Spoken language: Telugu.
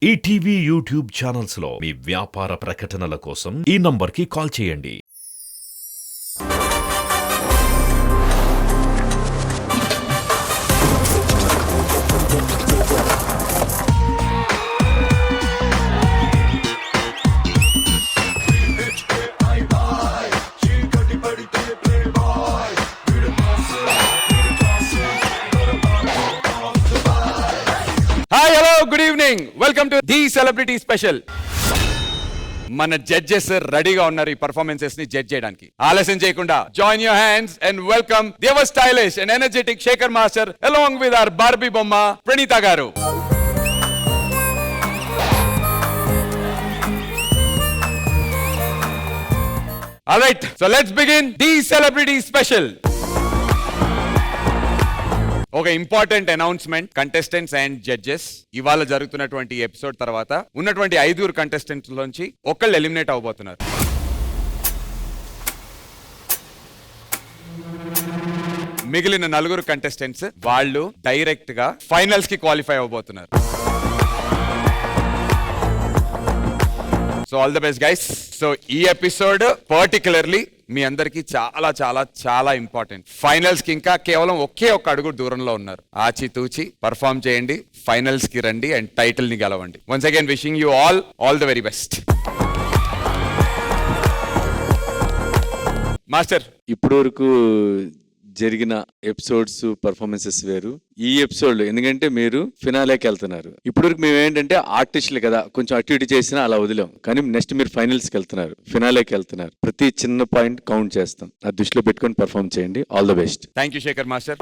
ఈటీవీ యూట్యూబ్ ఛానల్స్ లో మీ వ్యాపార ప్రకటనల కోసం ఈ నంబర్కి కాల్ చేయండి. Hi hello good evening welcome to the celebrity special. మన జడ్జెస్ రెడీగా ఉన్నారు ఈ పర్ఫార్మెన్సెస్ ని జడ్జ్ చేయడానికి. ఆలస్యం చేయకుండా join your hands and welcome the ever stylish and energetic Shekhar master along with our barbie బొమ్మ Praneetha garu. Alright, so let's begin the celebrity special. ఒక important announcement, contestants and judges. ఇవాళ జరుగుతున్నటువంటి ఎపిసోడ్ తర్వాత ఉన్నటువంటి 5 కంటెస్టెంట్స్ లోంచి ఒకళ్ళు ఎలిమినేట్ అవబోతున్నారు. మిగిలిన 4 కంటెస్టెంట్స్ వాళ్ళు డైరెక్ట్ గా ఫైనల్స్ కి క్వాలిఫై అవబోతున్నారు. So all the best guys. So ఈ ఎపిసోడ్ పర్టికులర్లీ మీ అందరికి చాలా చాలా చాలా ఇంపార్టెంట్. ఫైనల్స్ కి ఇంకా కేవలం ఒకే ఒక్క అడుగు దూరంలో ఉన్నారు. ఆచితూచి పర్ఫామ్ చేయండి, ఫైనల్స్ కి రండి అండ్ టైటిల్ ని గెలవండి. Once again wishing you all the very best. Master, ఇప్పటి వరకు జరిగిన ఎపిసోడ్స్ పర్ఫార్మెన్సెస్ వేరు. ఈ ఎపిసోడ్ ఎందుకంటే మీరు ఫినాలేకి వెళ్తున్నారు. ఇప్పటివరకు మేము ఏంటంటే ఆర్టిస్టులు కదా, కొంచెం అటు ఇటు చేసినా అలా వదిలాం. కానీ నెక్స్ట్ మీరు ఫైనల్స్కి వెళ్తున్నారు, ఫినాలేకి వెళ్తున్నారు. ప్రతి చిన్న పాయింట్ కౌంట్ చేస్తాం. ఆ దృష్టిలో పెట్టుకొని పర్ఫామ్ చేయండి. All the best. Thank you Shekhar master.